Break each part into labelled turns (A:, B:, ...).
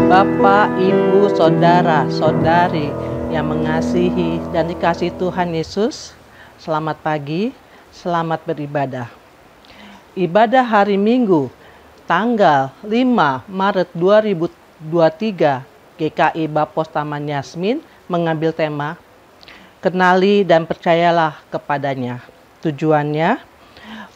A: Bapak, Ibu, Saudara, Saudari yang mengasihi dan dikasihi Tuhan Yesus, selamat pagi, selamat beribadah. Ibadah hari Minggu, tanggal 5 Maret 2023, GKI Bapos Taman Yasmin mengambil tema, Kenali dan percayalah kepadanya. Tujuannya,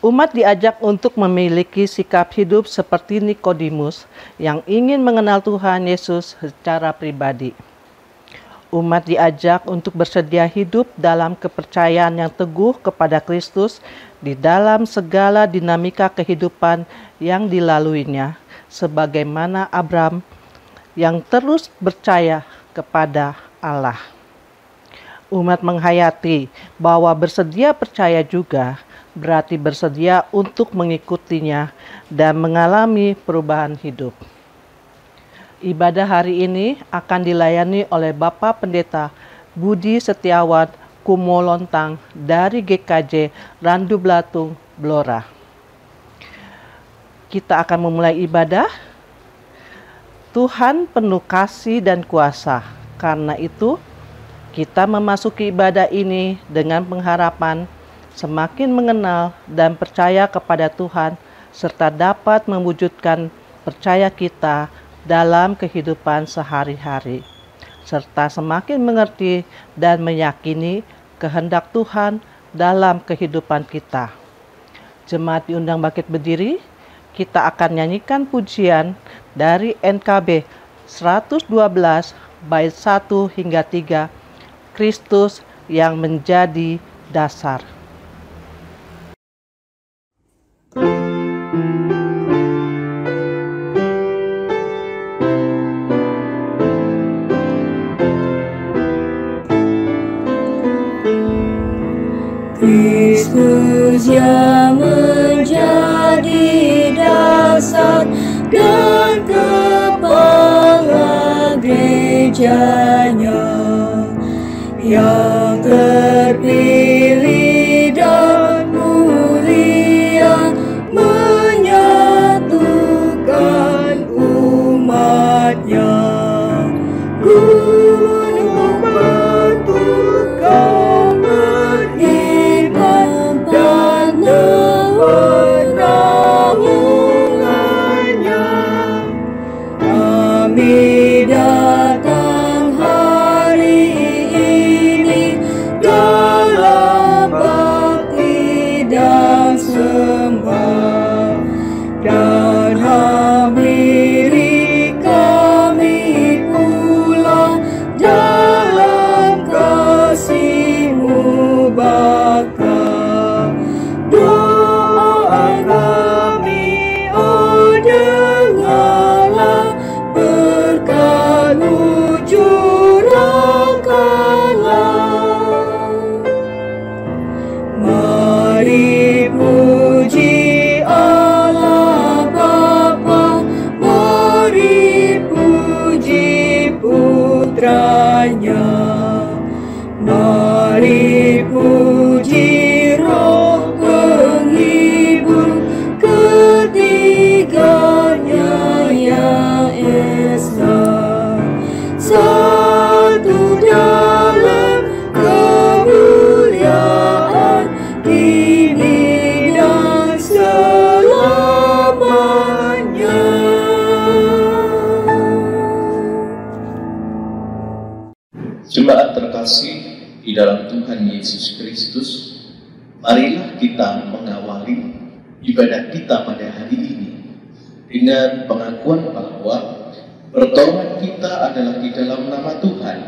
A: umat diajak untuk memiliki sikap hidup seperti Nikodemus yang ingin mengenal Tuhan Yesus secara pribadi. Umat diajak untuk bersedia hidup dalam kepercayaan yang teguh kepada Kristus di dalam segala dinamika kehidupan yang dilaluinya, sebagaimana Abraham yang terus percaya kepada Allah. Umat menghayati bahwa bersedia percaya juga berarti bersedia untuk mengikutinya dan mengalami perubahan hidup. Ibadah hari ini akan dilayani oleh Bapak Pendeta Budi Setiawan Kumolontang dari GKJ Randu Blatung, Blora. Kita akan memulai ibadah. Tuhan penuh kasih dan kuasa. Karena itu, kita memasuki ibadah ini dengan pengharapan semakin mengenal dan percaya kepada Tuhan, serta dapat mewujudkan percaya kita dalam kehidupan sehari-hari, serta semakin mengerti dan meyakini kehendak Tuhan dalam kehidupan kita. Jemaat diundang bangkit berdiri, kita akan nyanyikan pujian dari NKB 112 bait 1 hingga 3, Kristus yang menjadi dasar.
B: Kristus yang menjadi dasar dan kepala gerejanya, yang terpilih dan mulia, menyatukan umatnya. Gunung batu kau beriman dan naungannya. Kami datang hari ini dalam bakti dan sembah, dan hampiri kami pula dalam kasih-Mu baka. Doa kami, oh dengarlah, berkat-Mu curahkanlah. Mari puji
C: Yesus Kristus, marilah kita mengawali ibadah kita pada hari ini dengan pengakuan bahwa pertolongan kita adalah di dalam nama Tuhan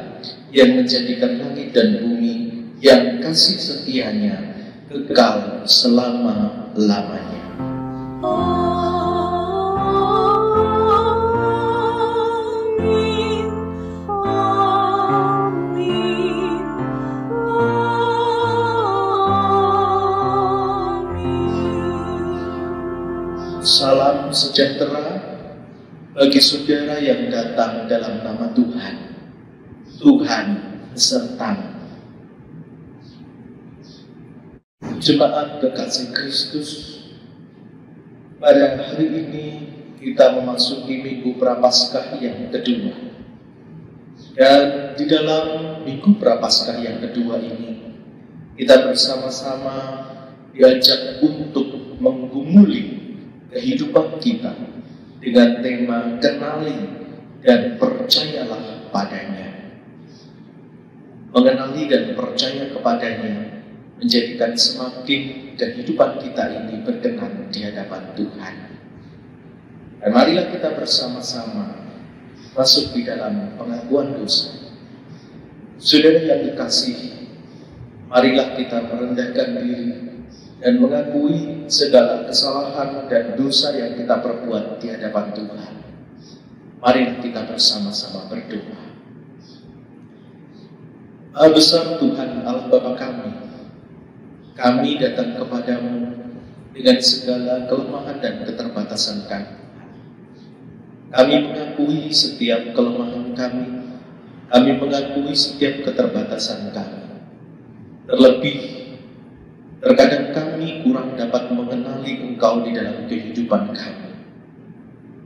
C: yang menjadikan langit dan bumi, yang kasih setianya kekal selama-lamanya. Salam sejahtera bagi saudara yang datang dalam nama Tuhan. Tuhan besertamu. Jemaat kekasih Kristus, pada hari ini kita memasuki Minggu Prapaskah yang kedua. Dan di dalam Minggu Prapaskah yang kedua ini, kita bersama-sama diajak untuk menggumuli kehidupan kita dengan tema kenali dan percayalah padanya. Mengenali dan percaya kepadanya menjadikan semakin kehidupan kita ini berkenan di hadapan Tuhan. Dan marilah kita bersama-sama masuk di dalam pengakuan dosa. Saudara yang dikasihi, marilah kita merendahkan diri dan mengakui segala kesalahan dan dosa yang kita perbuat di hadapan Tuhan. Mari kita bersama-sama berdoa. Maha besar Tuhan Allah Bapa kami datang kepadamu dengan segala kelemahan dan keterbatasan kami. Kami mengakui setiap kelemahan kami. Kami mengakui setiap keterbatasan kami. Terlebih, terkadang kami kurang dapat mengenali Engkau di dalam kehidupan kami.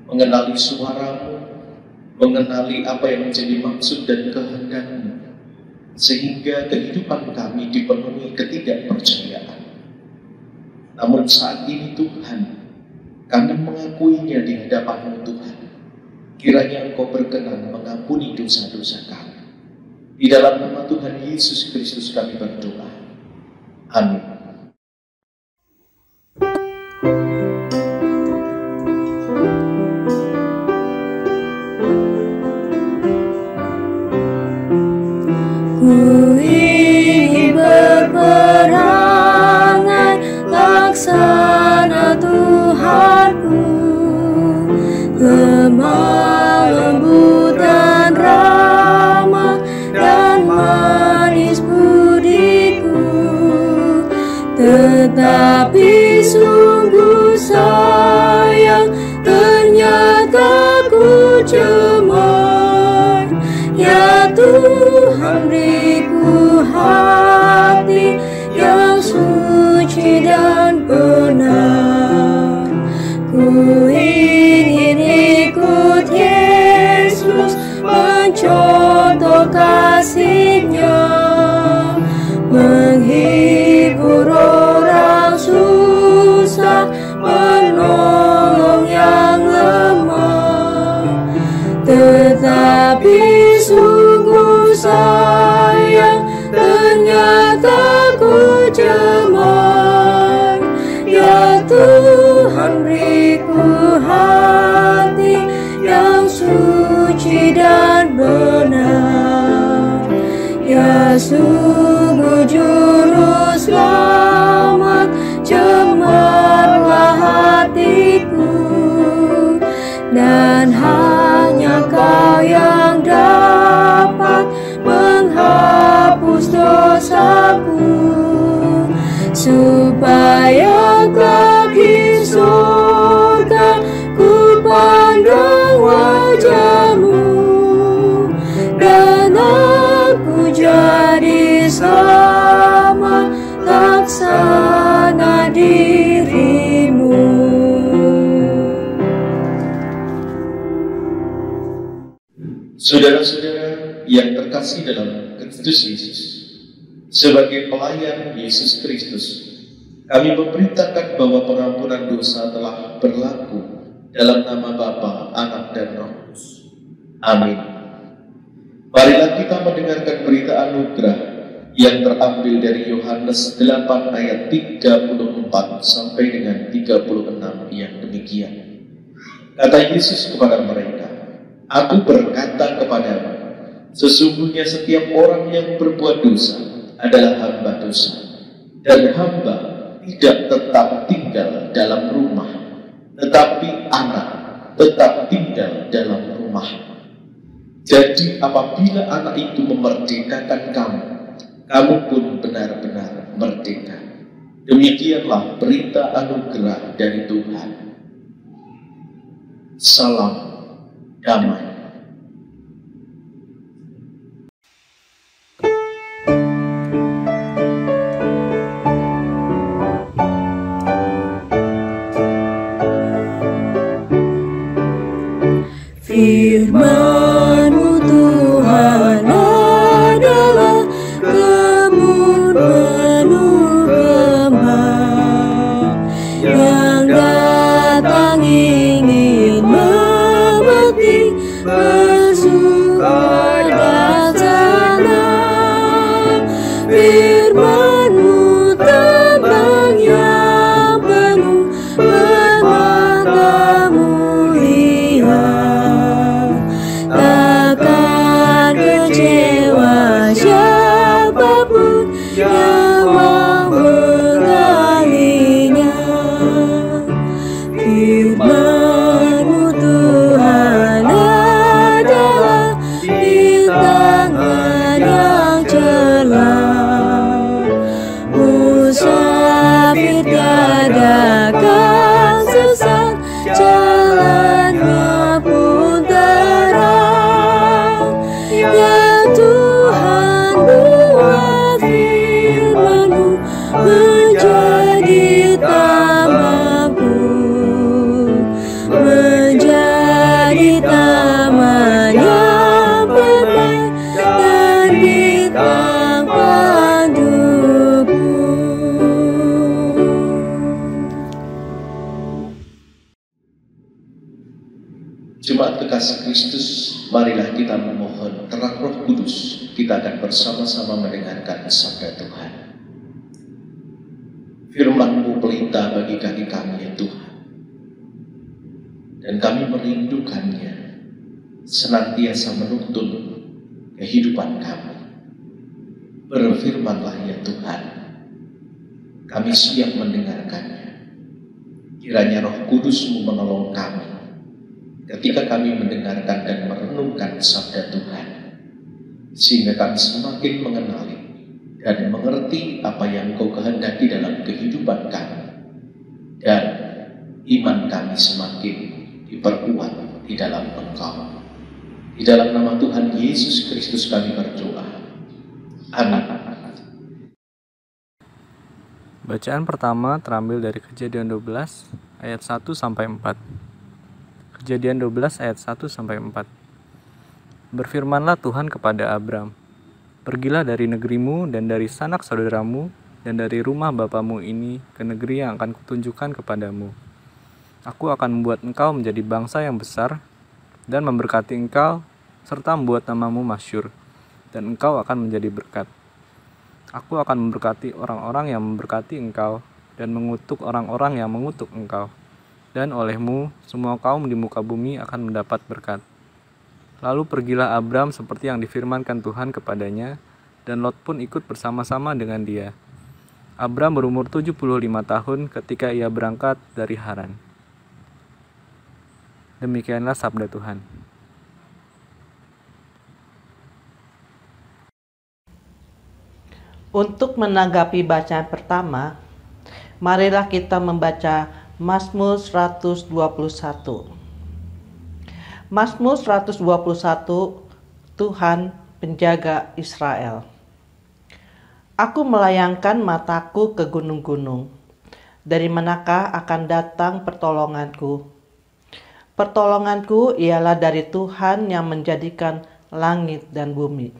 C: Mengenali suaramu, mengenali apa yang menjadi maksud dan kehendak-Mu, sehingga kehidupan kami dipenuhi ketidakpercayaan. Namun saat ini Tuhan, kami mengakuinya di hadapan-Mu Tuhan. Kiranya Engkau berkenan mengampuni dosa-dosa kami. Di dalam nama Tuhan Yesus Kristus kami berdoa. Amin.
B: Ku ingin berperangan laksana Tuhanku, lemah lembut dan ramah dan manis budiku, tetapi sungguh sayang ternyata ku cemar. Ya Tuhan, beriku hati yang suci dan benar. Ku ingin ikut Yesus, mencontoh kasih-Nya, menghibur orang susah, menolong yang lemah. Tetapi sungguh sayang ternyata ku cemar. Ya Tuhan, beriku hati yang suci dan benar. Ya sungguh juru selamat, cemarlah hatiku, dan hanya Kau yang dapat menghapus dosaku, supaya kelak di surga ku pandang wajah-Mu, dan aku jadi selamat laksana diri-Mu.
C: Saudara-saudara yang terkasih dalam Kristus Yesus, sebagai pelayan Yesus Kristus, kami memberitakan bahwa pengampunan dosa telah berlaku dalam nama Bapa, Anak, dan Roh Kudus. Amin. Marilah kita mendengarkan berita anugerah yang terambil dari Yohanes 8 ayat 34 sampai dengan 36 yang demikian. Kata Yesus kepada mereka, "Aku berkata kepadamu, sesungguhnya setiap orang yang berbuat dosa adalah hamba dosa, dan hamba tidak tetap tinggal dalam rumah, tetapi anak tetap tinggal dalam rumah. Jadi apabila anak itu memerdekakan kamu, kamu pun benar-benar merdeka." Demikianlah berita anugerah dari Tuhan. Salam damai.
B: Firman-Mu Tuhan adalah kebun penuh kembang yang datang ingin memetik bersuka dan senang. Firman-Mu tembang yang penuh bermata mulia, takkan kecewa siapapun yang menggalinya. Firman-Mu Tuhan adalah bintang yang cemerlang, musafir tiada akan sesat, jalannya pun terang. Ya Tuhan, buat firman-Mu menjadi tamanku, menjadi taman yang permai dan bintang panduku.
C: Jemaat kekasih Kristus, marilah kita memohon terang Roh Kudus. Kita akan bersama-sama mendengarkan sabda Tuhan. Firman-Mu pelita bagi kaki kami, ya Tuhan, dan kami merindukannya senantiasa menuntun kehidupan kami. Berfirmanlah, ya Tuhan, kami siap mendengarkannya. Kiranya Roh Kudus-Mu menolong kami ketika kami mendengarkan dan merenungkan sabda Tuhan, sehingga kami semakin mengenali dan mengerti apa yang Engkau kehendaki dalam kehidupan kami, dan iman kami semakin diperkuat di dalam Engkau. Di dalam nama Tuhan Yesus Kristus kami berdoa. Amin.
D: Bacaan pertama terambil dari Kejadian 12 ayat 1 sampai 4. Kejadian 12 ayat 1 sampai 4. Berfirmanlah Tuhan kepada Abram, "Pergilah dari negerimu dan dari sanak saudaramu dan dari rumah bapamu ini ke negeri yang akan kutunjukkan kepadamu. Aku akan membuat engkau menjadi bangsa yang besar dan memberkati engkau serta membuat namamu masyhur, dan engkau akan menjadi berkat. Aku akan memberkati orang-orang yang memberkati engkau dan mengutuk orang-orang yang mengutuk engkau. Dan olehmu semua kaum di muka bumi akan mendapat berkat." Lalu pergilah Abram seperti yang difirmankan Tuhan kepadanya, dan Lot pun ikut bersama-sama dengan dia. Abram berumur 75 tahun ketika ia berangkat dari Haran. Demikianlah sabda Tuhan.
A: Untuk menanggapi bacaan pertama, marilah kita membaca Mazmur 121. Mazmur 121, Tuhan penjaga Israel. Aku melayangkan mataku ke gunung-gunung. Dari manakah akan datang pertolonganku? Pertolonganku ialah dari Tuhan yang menjadikan langit dan bumi.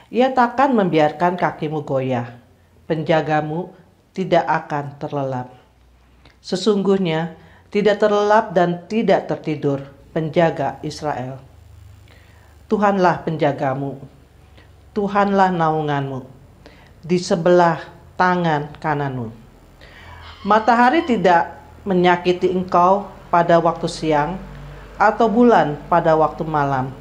A: Ia takkan membiarkan kakimu goyah. Penjagamu tidak akan terlelap. Sesungguhnya tidak terlelap dan tidak tertidur penjaga Israel. Tuhanlah penjagamu, Tuhanlah naunganmu. di sebelah tangan kananmu. Matahari tidak menyakiti engkau pada waktu siang, atau bulan pada waktu malam.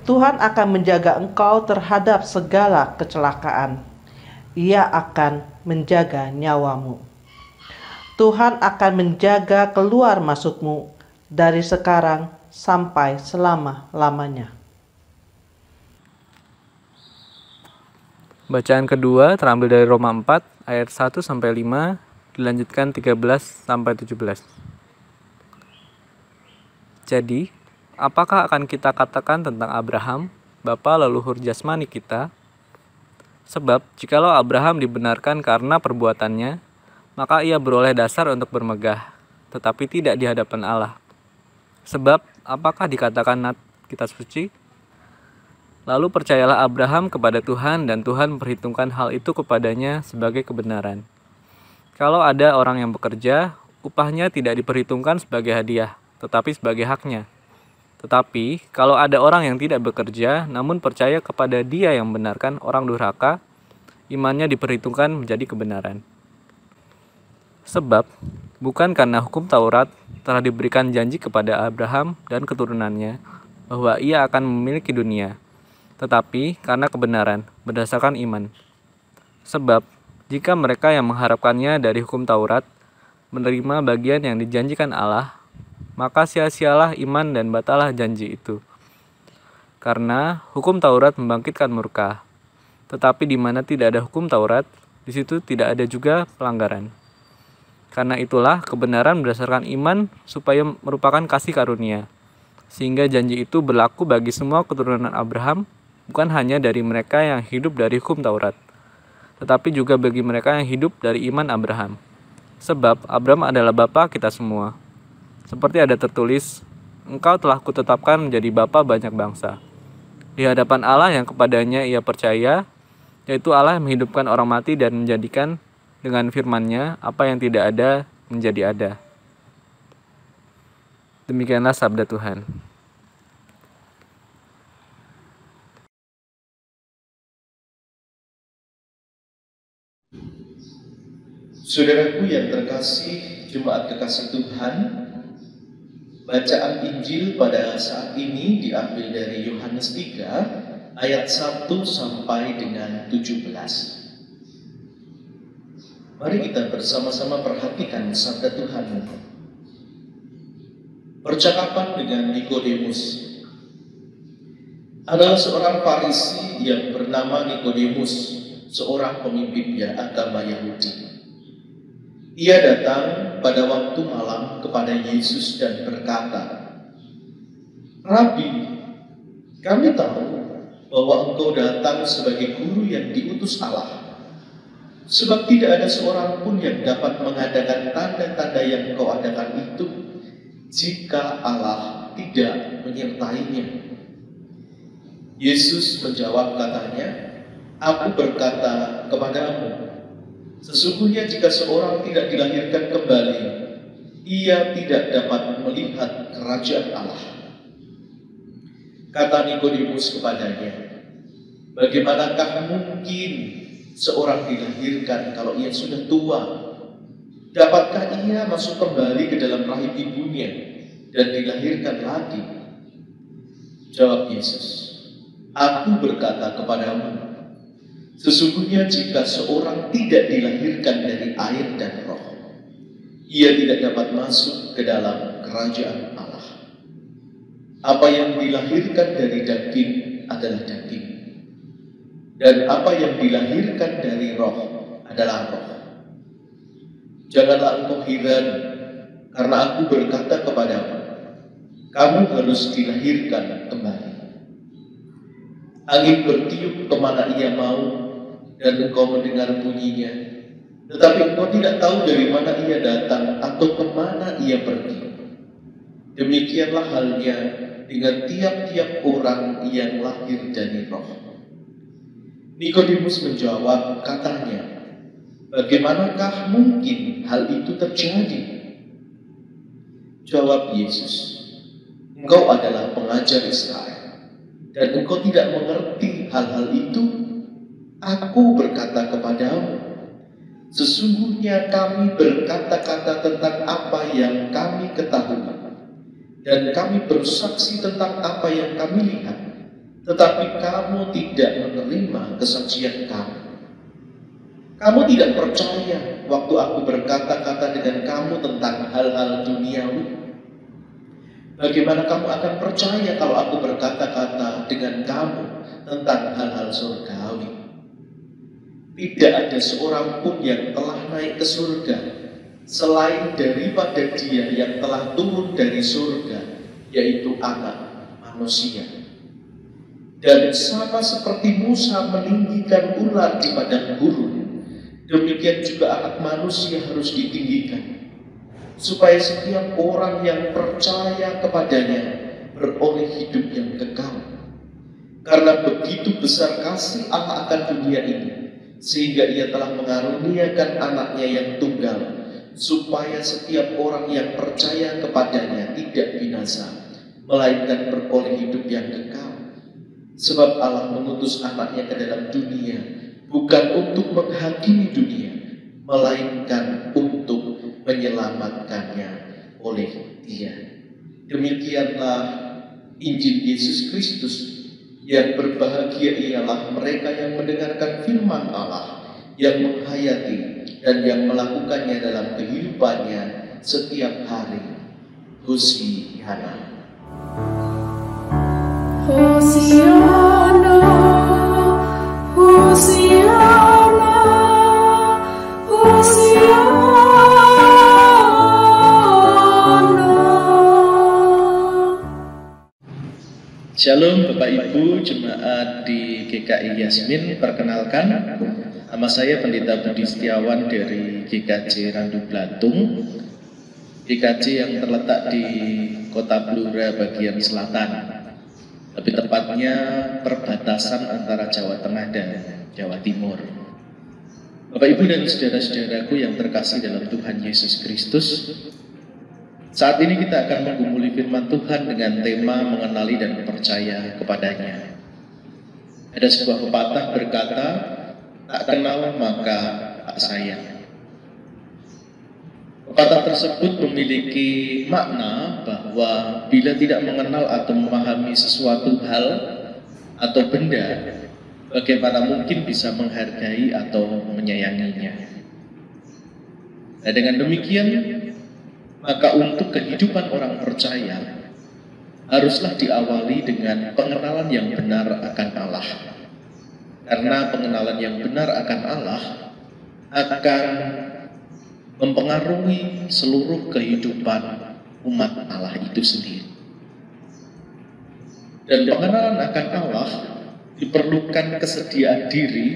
A: Tuhan akan menjaga engkau terhadap segala kecelakaan. Ia akan menjaga nyawamu. Tuhan akan menjaga keluar masukmu dari sekarang sampai selama-lamanya.
D: Bacaan kedua terambil dari Roma 4 ayat 1 sampai 5, dilanjutkan 13 sampai 17. Jadi, apakah akan kita katakan tentang Abraham, bapa leluhur jasmani kita? Sebab, jikalau Abraham dibenarkan karena perbuatannya, maka ia beroleh dasar untuk bermegah, tetapi tidak di hadapan Allah. Sebab, apakah dikatakan kitab suci? Lalu percayalah Abraham kepada Tuhan, dan Tuhan memperhitungkan hal itu kepadanya sebagai kebenaran. Kalau ada orang yang bekerja, upahnya tidak diperhitungkan sebagai hadiah, tetapi sebagai haknya. Tetapi, kalau ada orang yang tidak bekerja, namun percaya kepada Dia yang membenarkan orang durhaka, imannya diperhitungkan menjadi kebenaran. Sebab, bukan karena hukum Taurat telah diberikan janji kepada Abraham dan keturunannya, bahwa ia akan memiliki dunia, tetapi karena kebenaran berdasarkan iman. Sebab, jika mereka yang mengharapkannya dari hukum Taurat menerima bagian yang dijanjikan Allah, maka sia-sialah iman dan batalah janji itu. Karena hukum Taurat membangkitkan murka, tetapi di mana tidak ada hukum Taurat, di situ tidak ada juga pelanggaran. Karena itulah kebenaran berdasarkan iman supaya merupakan kasih karunia, sehingga janji itu berlaku bagi semua keturunan Abraham, bukan hanya dari mereka yang hidup dari hukum Taurat, tetapi juga bagi mereka yang hidup dari iman Abraham. Sebab Abraham adalah bapa kita semua. Seperti ada tertulis, engkau telah kutetapkan menjadi bapa banyak bangsa, di hadapan Allah yang kepadanya ia percaya, yaitu Allah yang menghidupkan orang mati dan menjadikan dengan firman-Nya apa yang tidak ada menjadi ada. Demikianlah sabda Tuhan.
C: Saudaraku yang terkasih, jemaat kekasih Tuhan, bacaan Injil pada saat ini diambil dari Yohanes 3 ayat 1 sampai dengan 17. Mari kita bersama-sama perhatikan sabda Tuhan. Percakapan dengan Nikodemus. Adalah seorang Farisi yang bernama Nikodemus, seorang pemimpin agama Yahudi. Ia datang pada waktu malam kepada Yesus dan berkata, "Rabi, kami tahu bahwa engkau datang sebagai guru yang diutus Allah. Sebab tidak ada seorang pun yang dapat mengadakan tanda-tanda yang engkau adakan itu, jika Allah tidak menyertainya." Yesus menjawab katanya, "Aku berkata kepadamu, sesungguhnya jika seorang tidak dilahirkan kembali, ia tidak dapat melihat kerajaan Allah." Kata Nikodemus kepadanya, "Bagaimanakah mungkin seorang dilahirkan kalau ia sudah tua? Dapatkah ia masuk kembali ke dalam rahim ibunya dan dilahirkan lagi?" Jawab Yesus, "Aku berkata kepadamu, sesungguhnya jika seorang tidak dilahirkan dari air dan roh, ia tidak dapat masuk ke dalam kerajaan Allah. Apa yang dilahirkan dari daging adalah daging, dan apa yang dilahirkan dari roh adalah roh. Janganlah engkau heran, karena aku berkata kepadamu, kamu harus dilahirkan kembali. Angin bertiup kemana ia mau, dan engkau mendengar bunyinya, tetapi engkau tidak tahu dari mana ia datang atau kemana ia pergi. Demikianlah halnya dengan tiap-tiap orang yang lahir dari roh." Nikodemus menjawab katanya, "Bagaimanakah mungkin hal itu terjadi?" Jawab Yesus, "Engkau adalah pengajar Israel, dan engkau tidak mengerti hal-hal itu? Aku berkata kepadamu, sesungguhnya kami berkata-kata tentang apa yang kami ketahui, dan kami bersaksi tentang apa yang kami lihat, tetapi kamu tidak menerima kesaksian kami. Kamu tidak percaya waktu aku berkata-kata dengan kamu tentang hal-hal duniawi. Bagaimana kamu akan percaya kalau aku berkata-kata dengan kamu tentang hal-hal surgawi? Tidak ada seorang pun yang telah naik ke surga selain daripada Dia yang telah turun dari surga, yaitu Anak Manusia. Dan sama seperti Musa meninggikan ular di padang gurun, demikian juga Anak Manusia harus ditinggikan, supaya setiap orang yang percaya kepadanya beroleh hidup yang kekal. Karena begitu besar kasih Allah akan dunia ini, sehingga Ia telah mengaruniakan anaknya yang tunggal, supaya setiap orang yang percaya kepadanya tidak binasa, melainkan beroleh hidup yang kekal. Sebab Allah mengutus anaknya ke dalam dunia, bukan untuk menghakimi dunia, melainkan untuk menyelamatkannya oleh Dia. Demikianlah Injil Yesus Kristus. Yang berbahagia ialah mereka yang mendengarkan firman Allah, yang menghayati dan yang melakukannya dalam kehidupannya setiap hari. Hosiana.
B: Hosiana, Hosiana, Hosiana.
C: Shalom Bapak Ibu Jemaat di GKI Yasmin. Perkenalkan, nama saya Pendeta Budi Setiawan dari GKJ Randu Blatung, GKJ yang terletak di Kota Blora bagian selatan, lebih tepatnya perbatasan antara Jawa Tengah dan Jawa Timur. Bapak Ibu dan saudara-saudaraku yang terkasih dalam Tuhan Yesus Kristus, saat ini kita akan menggumuli firman Tuhan dengan tema mengenali dan percaya kepadanya. Ada sebuah pepatah berkata, tak kenal maka tak sayang. Pepatah tersebut memiliki makna bahwa bila tidak mengenal atau memahami sesuatu hal atau benda, bagaimana mungkin bisa menghargai atau menyayanginya. Nah, dengan demikian, maka untuk kehidupan orang percaya haruslah diawali dengan pengenalan yang benar akan Allah. Karena pengenalan yang benar akan Allah akan mempengaruhi seluruh kehidupan umat Allah itu sendiri. Dan pengenalan akan Allah diperlukan kesediaan diri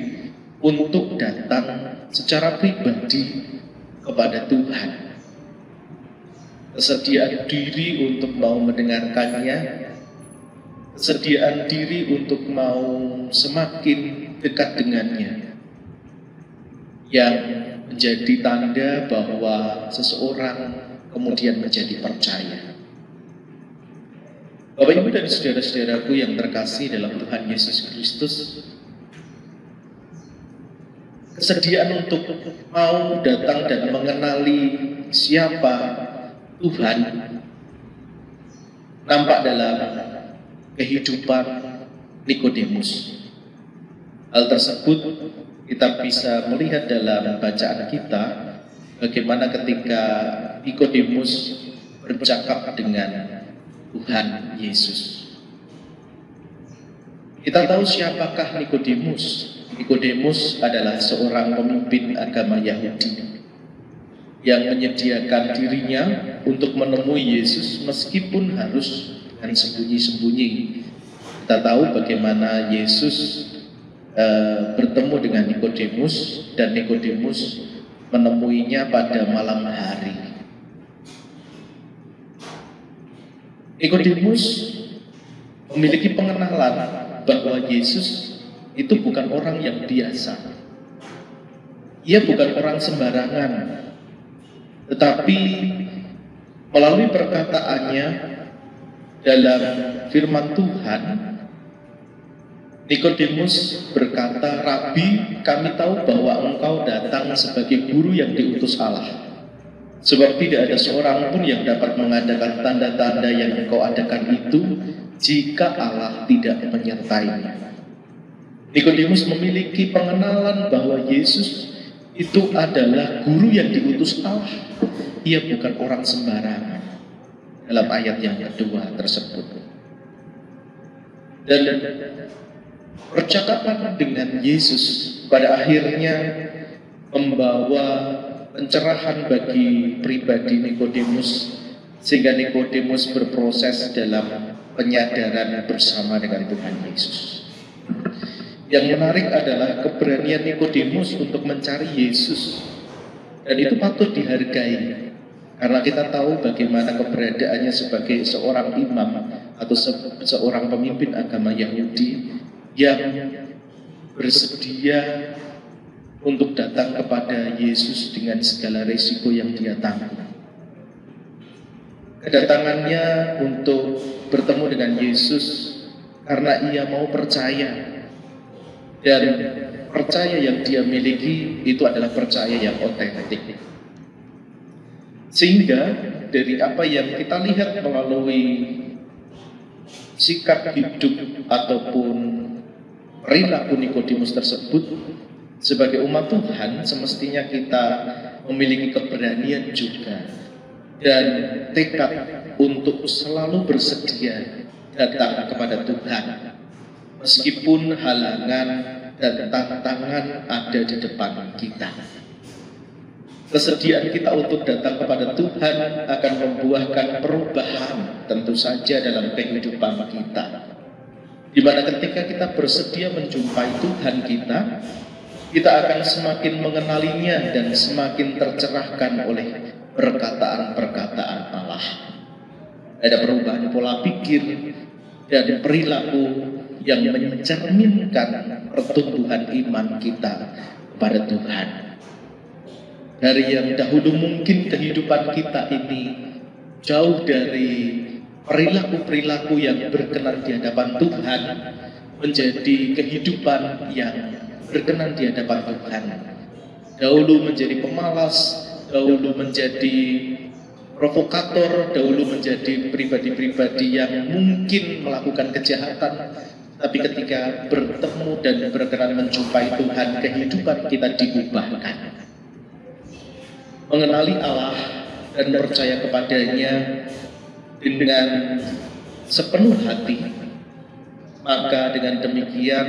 C: untuk datang secara pribadi kepada Tuhan. Kesediaan diri untuk mau mendengarkannya, kesediaan diri untuk mau semakin dekat dengannya, yang menjadi tanda bahwa seseorang kemudian menjadi percaya. Bapak Ibu dan saudara-saudaraku yang terkasih dalam Tuhan Yesus Kristus, kesediaan untuk mau datang dan mengenali siapa Tuhan nampak dalam kehidupan Nikodemus. Hal tersebut kita bisa melihat dalam bacaan kita, bagaimana ketika Nikodemus bercakap dengan Tuhan Yesus. Kita tahu siapakah Nikodemus. Nikodemus adalah seorang pemimpin agama Yahudi yang menyediakan dirinya untuk menemui Yesus meskipun harus dengan sembunyi-sembunyi. Kita tahu bagaimana Yesus bertemu dengan Nikodemus dan Nikodemus menemuinya pada malam hari. Nikodemus memiliki pengenalan bahwa Yesus itu bukan orang yang biasa. Ia bukan orang sembarangan, tetapi melalui perkataannya dalam firman Tuhan, Nikodemus berkata, "Rabi, kami tahu bahwa engkau datang sebagai guru yang diutus Allah. Sebab tidak ada seorang pun yang dapat mengadakan tanda-tanda yang engkau adakan itu jika Allah tidak menyertainya." Nikodemus memiliki pengenalan bahwa Yesus itu adalah guru yang diutus Allah. Ia bukan orang sembarangan dalam ayat yang kedua tersebut. Dan percakapan dengan Yesus pada akhirnya membawa pencerahan bagi pribadi Nikodemus, sehingga Nikodemus berproses dalam penyadaran bersama dengan Tuhan Yesus. Yang menarik adalah keberanian Nikodemus untuk mencari Yesus, dan itu patut dihargai karena kita tahu bagaimana keberadaannya sebagai seorang imam atau seorang pemimpin agama Yahudi yang bersedia untuk datang kepada Yesus dengan segala risiko yang dia tanggung. Kedatangannya untuk bertemu dengan Yesus karena ia mau percaya, dan percaya yang dia miliki itu adalah percaya yang otentik. Sehingga dari apa yang kita lihat melalui sikap hidup ataupun perilaku Nikodemus tersebut, sebagai umat Tuhan semestinya kita memiliki keberanian juga dan tekad untuk selalu bersedia datang kepada Tuhan meskipun halangan dan tantangan ada di depan kita. Kesediaan kita untuk datang kepada Tuhan akan membuahkan perubahan tentu saja dalam kehidupan kita, di mana ketika kita bersedia menjumpai Tuhan kita akan semakin mengenalinya dan semakin tercerahkan oleh perkataan-perkataan Allah. Ada perubahan pola pikir dan perilaku yang mencerminkan pertumbuhan iman kita kepada Tuhan. Dari yang dahulu mungkin kehidupan kita ini jauh dari perilaku-perilaku yang berkenan di hadapan Tuhan, menjadi kehidupan yang berkenan di hadapan Tuhan. Dahulu menjadi pemalas, dahulu menjadi provokator, dahulu menjadi pribadi-pribadi yang mungkin melakukan kejahatan, tapi ketika bertemu dan berkenan menjumpai Tuhan, kehidupan kita diubahkan. Mengenali Allah dan percaya kepadanya dengan sepenuh hati, maka dengan demikian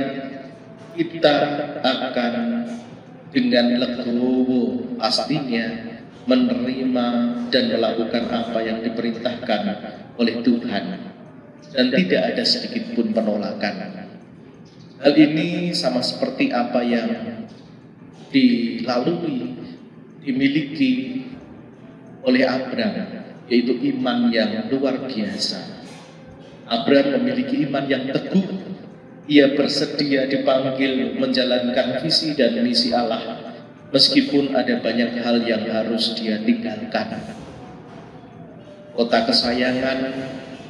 C: kita akan dengan legowo pastinya menerima dan melakukan apa yang diperintahkan oleh Tuhan, dan tidak ada sedikit pun penolakan. Hal ini sama seperti apa yang dimiliki oleh Abraham, yaitu iman yang luar biasa. Abraham memiliki iman yang teguh. Ia bersedia dipanggil menjalankan visi dan misi Allah, meskipun ada banyak hal yang harus dia tinggalkan. Kota kesayangan,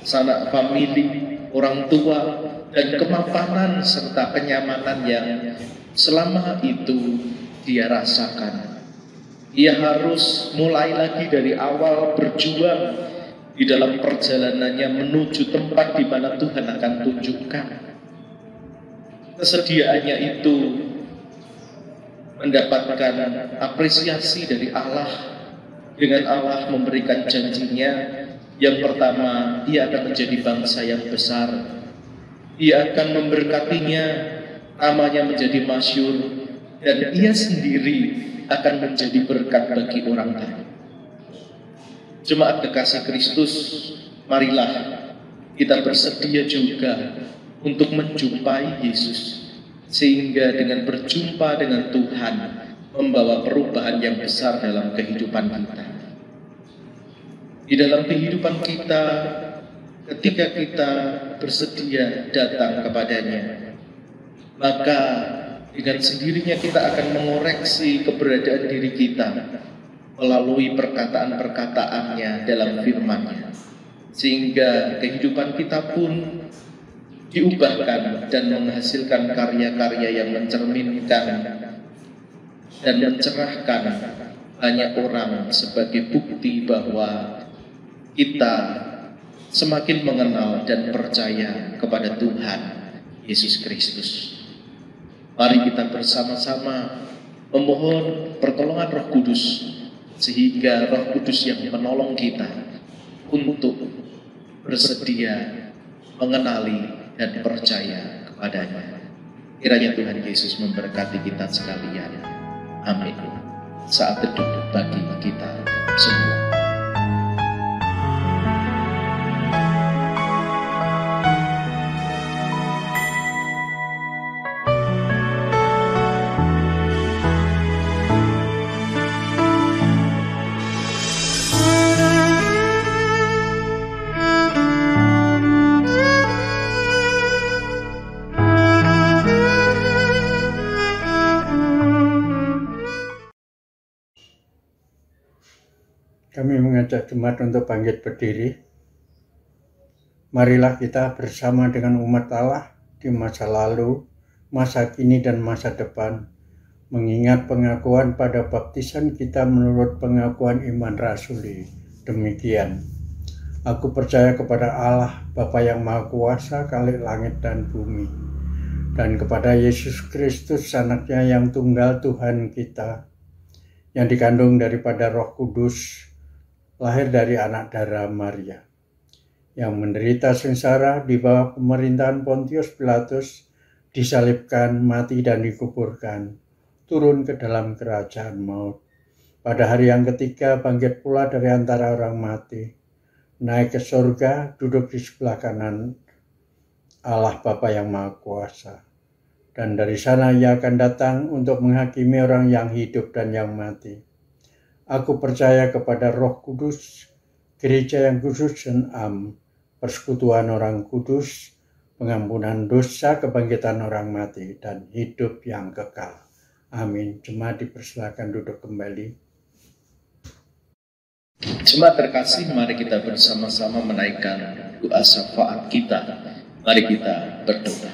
C: sanak famili, orang tua, dan kemapanan serta kenyamanan yang selama itu dia rasakan. Ia harus mulai lagi dari awal berjuang di dalam perjalanannya menuju tempat di mana Tuhan akan tunjukkan. Kesediaannya itu mendapatkan apresiasi dari Allah, dengan Allah memberikan janjinya. Yang pertama, ia akan menjadi bangsa yang besar. Ia akan memberkatinya, namanya menjadi masyhur, dan ia sendiri akan menjadi berkat bagi orang lain. Jemaat kekasih Kristus, marilah kita bersedia juga untuk menjumpai Yesus, sehingga dengan berjumpa dengan Tuhan membawa perubahan yang besar dalam kehidupan kita. Di dalam kehidupan kita, ketika kita bersedia datang kepadanya, maka dengan sendirinya kita akan mengoreksi keberadaan diri kita melalui perkataan-perkataannya dalam firman-Nya, sehingga kehidupan kita pun diubahkan dan menghasilkan karya-karya yang mencerminkan dan mencerahkan banyak orang sebagai bukti bahwa kita semakin mengenal dan percaya kepada Tuhan Yesus Kristus. Mari kita bersama-sama memohon pertolongan Roh Kudus, sehingga Roh Kudus yang menolong kita untuk bersedia mengenali dan percaya kepadanya. Kiranya Tuhan Yesus memberkati kita sekalian. Amin. Saat teduh bagi kita semua.
E: Kami mengajak jemaat untuk bangkit berdiri. Marilah kita bersama dengan umat Allah di masa lalu, masa kini, dan masa depan, mengingat pengakuan pada baptisan kita menurut pengakuan iman rasuli. Demikian, aku percaya kepada Allah, Bapa yang Maha Kuasa, Khalik langit dan bumi, dan kepada Yesus Kristus, Anaknya yang tunggal Tuhan kita, yang dikandung daripada Roh Kudus, lahir dari anak darah Maria, yang menderita sengsara di bawah pemerintahan Pontius Pilatus, disalibkan, mati dan dikuburkan, turun ke dalam kerajaan maut. Pada hari yang ketiga bangkit pula dari antara orang mati, naik ke surga, duduk di sebelah kanan Allah Bapa yang Maha Kuasa. Dan dari sana Ia akan datang untuk menghakimi orang yang hidup dan yang mati. Aku percaya kepada Roh Kudus, gereja yang kudus dan am, persekutuan orang kudus, pengampunan dosa, kebangkitan orang mati, dan hidup yang kekal. Amin. Jemaat dipersilakan duduk kembali.
C: Jemaat terkasih, mari kita bersama-sama menaikkan doa syafaat kita. Mari kita berdoa.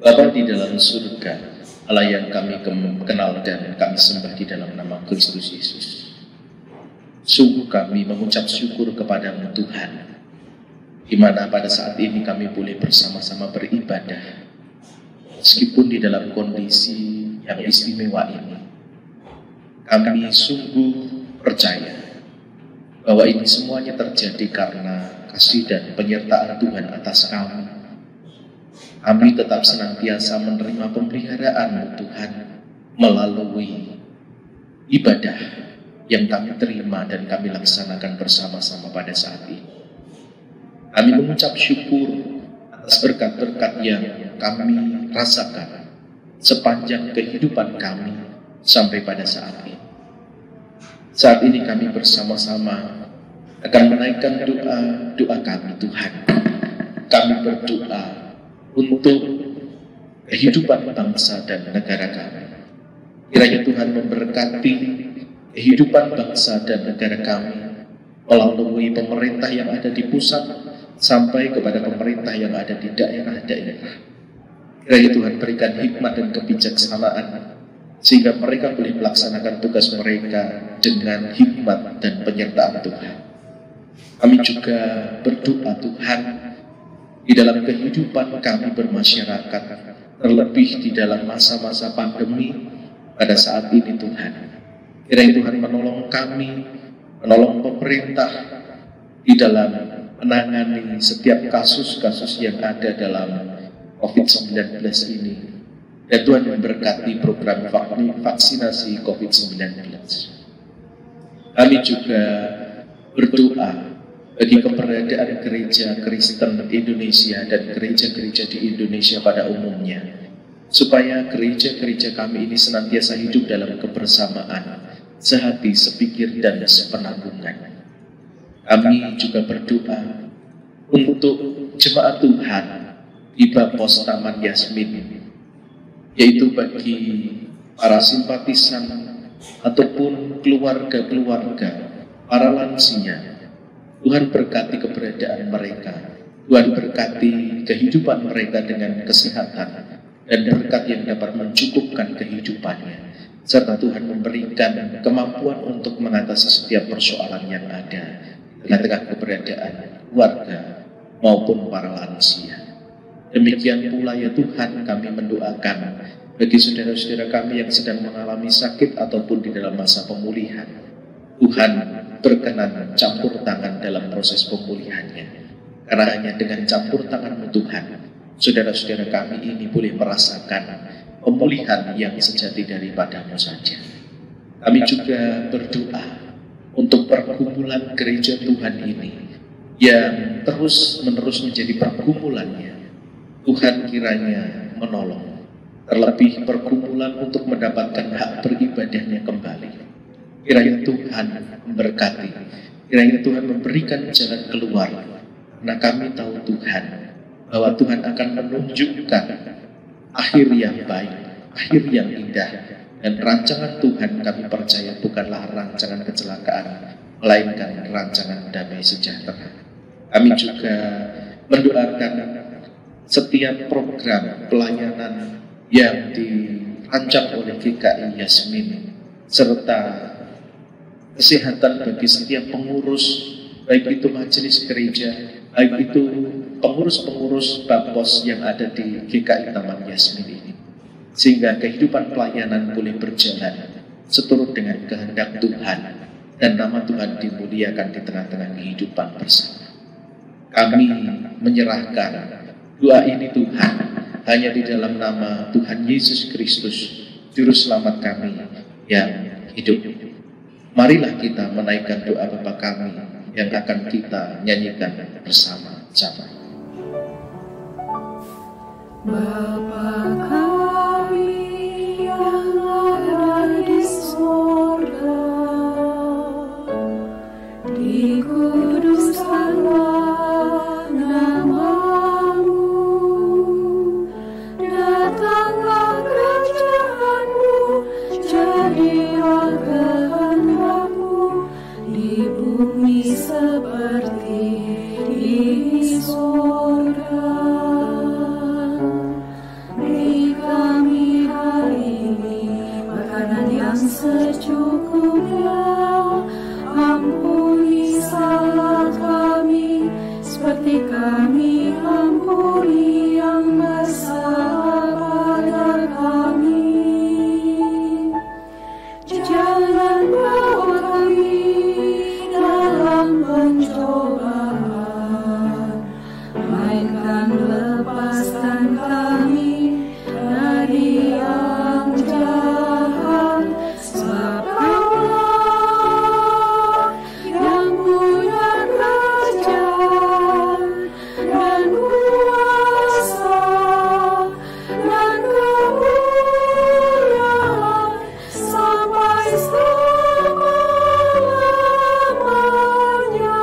C: Bapa di dalam surga, Allah yang kami kenal dan kami sembah di dalam nama Kristus Yesus. Sungguh kami mengucap syukur kepada-Mu Tuhan, di mana pada saat ini kami boleh bersama-sama beribadah, meskipun di dalam kondisi yang istimewa ini. Kami sungguh percaya bahwa ini semuanya terjadi karena kasih dan penyertaan Tuhan atas kami. Kami tetap senantiasa menerima pemeliharaan Tuhan melalui ibadah yang kami terima dan kami laksanakan bersama-sama pada saat ini. Kami mengucap syukur atas berkat-berkat yang kami rasakan sepanjang kehidupan kami sampai pada saat ini. Saat ini kami bersama-sama akan menaikkan doa kami Tuhan. Kami berdoa untuk kehidupan bangsa dan negara kami. Kiranya Tuhan memberkati kehidupan bangsa dan negara kami melalui pemerintah yang ada di pusat sampai kepada pemerintah yang ada di daerah-daerah. Kiranya Tuhan berikan hikmat dan kebijaksanaan sehingga mereka boleh melaksanakan tugas mereka dengan hikmat dan penyertaan Tuhan. Kami juga berdoa Tuhan, di dalam kehidupan kami bermasyarakat, terlebih di dalam masa-masa pandemi pada saat ini Tuhan. Kiranya Tuhan menolong kami, menolong pemerintah di dalam menangani setiap kasus-kasus yang ada dalam COVID-19 ini. Dan Tuhan memberkati program vaksinasi COVID-19. Kami juga berdoa bagi keberadaan gereja Kristen Indonesia dan gereja-gereja di Indonesia pada umumnya, supaya gereja-gereja kami ini senantiasa hidup dalam kebersamaan, sehati, sepikir, dan sepenanggungan. Kami juga berdoa untuk jemaat Tuhan di Bapos Taman Yasmin, yaitu bagi para simpatisan ataupun keluarga-keluarga, para lansia. Tuhan berkati keberadaan mereka, Tuhan berkati kehidupan mereka dengan kesehatan dan berkat yang dapat mencukupkan kehidupannya, serta Tuhan memberikan kemampuan untuk mengatasi setiap persoalan yang ada di tengah-tengah keberadaan keluarga maupun para lansia. Demikian pula ya Tuhan, kami mendoakan bagi saudara-saudara kami yang sedang mengalami sakit ataupun di dalam masa pemulihan. Tuhan berkenan campur tangan dalam proses pemulihannya. Karena hanya dengan campur tangan-Mu Tuhan, saudara-saudara kami ini boleh merasakan pemulihan yang sejati daripada-Mu saja. Kami juga berdoa untuk pergumulan gereja Tuhan ini yang terus-menerus menjadi pergumulannya. Tuhan kiranya menolong, terlebih pergumulan untuk mendapatkan hak beribadahnya kembali. Kiranya Tuhan memberkati, kiranya Tuhan memberikan jalan keluar. Nah, kami tahu Tuhan bahwa Tuhan akan menunjukkan akhir yang baik, akhir yang indah, dan rancangan Tuhan kami percaya bukanlah rancangan kecelakaan, melainkan rancangan damai sejahtera. Kami juga mendoakan setiap program pelayanan yang dirancang oleh GKI Yasmin, serta kesehatan bagi setiap pengurus, baik itu majelis gereja, baik itu pengurus-pengurus Bapos yang ada di GKI Taman Yasmin ini, sehingga kehidupan pelayanan boleh berjalan seturut dengan kehendak Tuhan dan nama Tuhan dimuliakan di tengah-tengah kehidupan bersama. Kami menyerahkan doa ini Tuhan hanya di dalam nama Tuhan Yesus Kristus, Juru Selamat kami yang hidup. Marilah kita menaikkan doa Bapa kami yang akan kita nyanyikan bersama-sama.
B: Bapa kami yang ada di surga, dikuduskanlah nama-Mu, datanglah kerajaan-Mu, jadilah kehendak-Mu di bumi seperti di surga. Beri kami hari ini makanan yang secukupnya, ampuni salah kami seperti kami ampuni yang bersalah pada kami. Jangan bawa kami dalam pencobaan, melainkan lepaskan kami dari yang jahat. Sebab Allah yang punya kerajaan dan kuasa dan kemuliaan sampai selama-lamanya.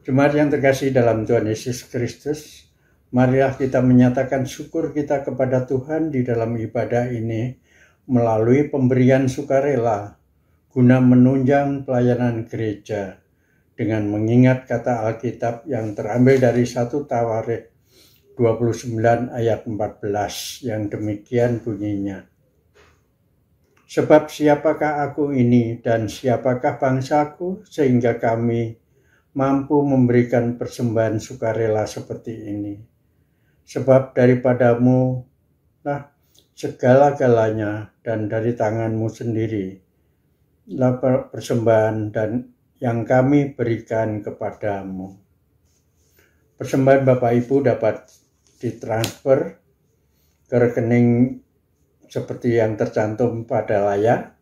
E: Jemaat yang terkasih dalam Tuhan Yesus Kristus, marilah kita menyatakan syukur kita kepada Tuhan di dalam ibadah ini melalui pemberian sukarela guna menunjang pelayanan gereja dengan mengingat kata Alkitab yang terambil dari 1 Tawarikh 29 ayat 14 yang demikian bunyinya. Sebab siapakah aku ini dan siapakah bangsaku sehingga kami mampu memberikan persembahan sukarela seperti ini. Sebab daripadamu lah segala-galanya dan dari tanganmu sendiri lah persembahan dan yang kami berikan kepadamu. Persembahan Bapak Ibu dapat ditransfer ke rekening seperti yang tercantum pada layar,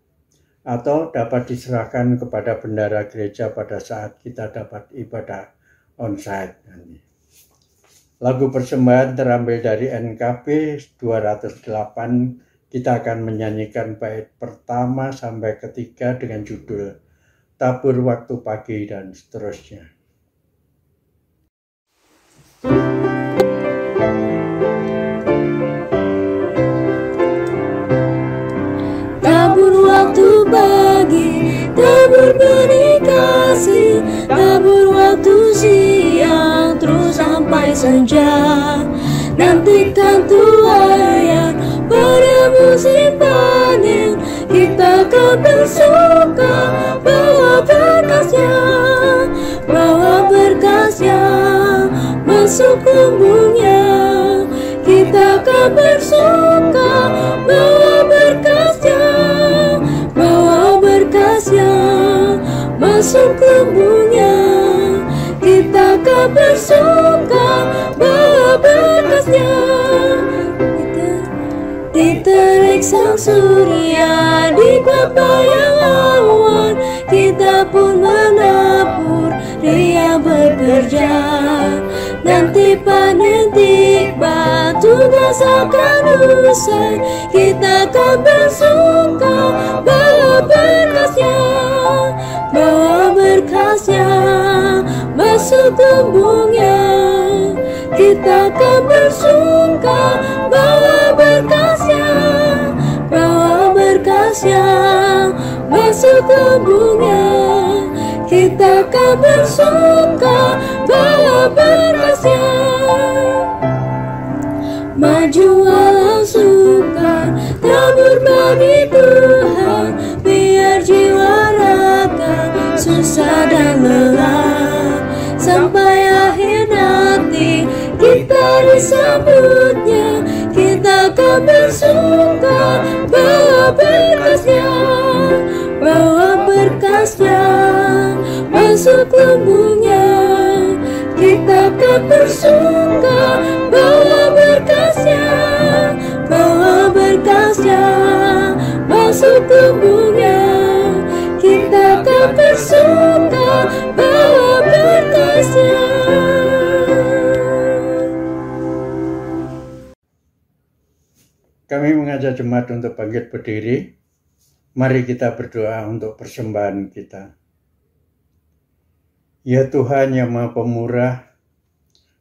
E: atau dapat diserahkan kepada bendara gereja pada saat kita dapat ibadah onsite nanti. Lagu persembahan terambil dari NKB 208. Kita akan menyanyikan bait pertama sampai ketiga dengan judul Tabur Waktu Pagi dan seterusnya.
B: berberi kasih, tabur waktu siang terus sampai senja. Nantikan tuayan pada musim panen, kita akan bersuka bawa berkasnya, bawa berkasnya masuk lumbungnya. Kita akan bersuka bawa berkasnya, bawa berkasnya masuk lumbungnya. Kita akan bersuka bawa berkasnya. Di terik sang surya, di bayang awan, kita pun menabur, dia bekerja. Nanti panen tiba, tugas akan usai, kita akan bersuka bawa berkasnya, bawa berkasnya masuk lumbungnya. Kita akan bersuka bawa berkasnya, bawa berkasnya masuk lumbungnya. Kita akan bersuka bawa berkasnya. Majulah langsukan tabur bagi Tuhan, biar jiwa raga susah dan lelah, sampai akhir nanti kita disambutnya. Kita akan bersuka bawa berkasnya, bawa berkasnya masuk lumbungnya. Kita akan bersuka bawa berkasnya, bawa berkasnya masuk lumbungnya. Kita akan bersuka bawa berkasnya.
E: Kami mengajak jemaat untuk bangkit berdiri. Mari kita berdoa untuk persembahan kita. Ya Tuhan yang Maha Pemurah,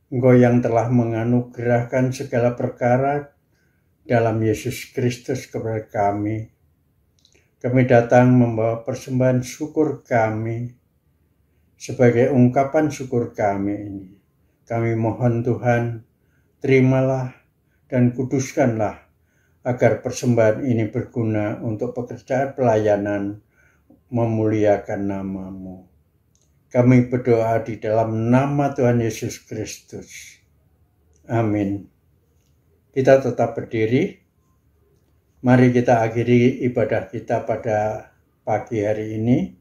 E: Engkau yang telah menganugerahkan segala perkara dalam Yesus Kristus kepada kami. Kami datang membawa persembahan syukur kami sebagai ungkapan syukur kami ini. Kami mohon Tuhan, terimalah dan kuduskanlah agar persembahan ini berguna untuk pekerjaan pelayanan memuliakan nama-Mu. Kami berdoa di dalam nama Tuhan Yesus Kristus. Amin. Kita tetap berdiri. Mari kita akhiri ibadah kita pada pagi hari ini.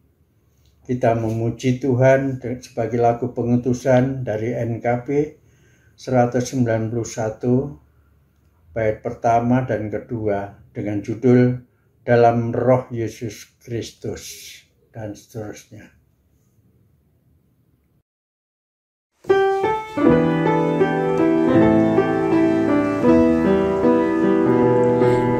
E: Kita memuji Tuhan sebagai lagu pengutusan dari NKB 191 bait pertama dan kedua dengan judul Dalam Roh Yesus Kristus dan seterusnya.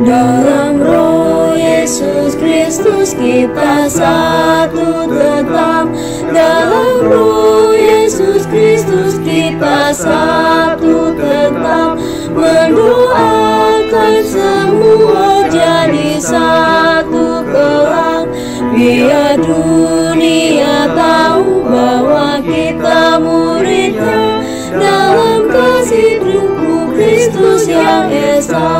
B: Dalam Roh Yesus Kristus kita satu tetap. Dalam Roh Yesus Kristus kita satu tetap. Mendoakan semua jadi satu kelak. Biar dunia tahu bahwa kita muridnya. Dalam kasih tubuh Kristus yang esa.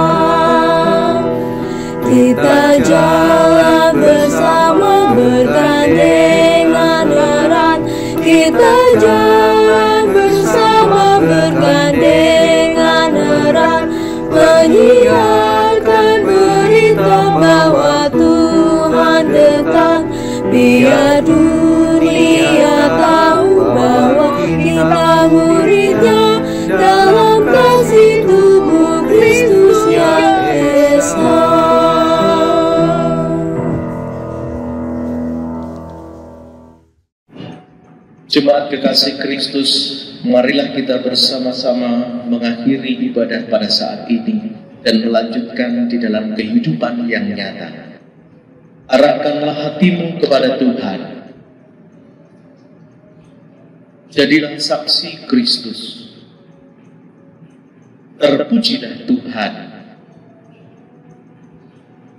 B: Kita jalan bersama bergandengan erat. Kita jalan bersama bergandengan erat. Menyiarkan berita bahwa Tuhan dekat. Biar dunia tahu bahwa kita muridnya. Dalam kasih tubuh Kristus yang esa.
C: Jemaat kekasih Kristus, marilah kita bersama-sama mengakhiri ibadah pada saat ini dan melanjutkan di dalam kehidupan yang nyata. Arahkanlah hatimu kepada Tuhan. Jadilah saksi Kristus. Terpujilah Tuhan.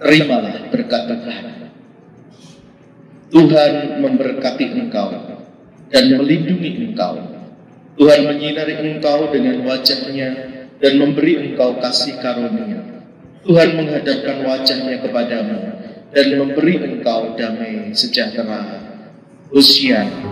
C: Terimalah berkat Tuhan. Tuhan memberkati engkau dan melindungi engkau. Tuhan menyinari engkau dengan wajah-Nya dan memberi engkau kasih karunia. Tuhan menghadapkan wajah-Nya kepadamu dan memberi engkau damai sejahtera. Hosea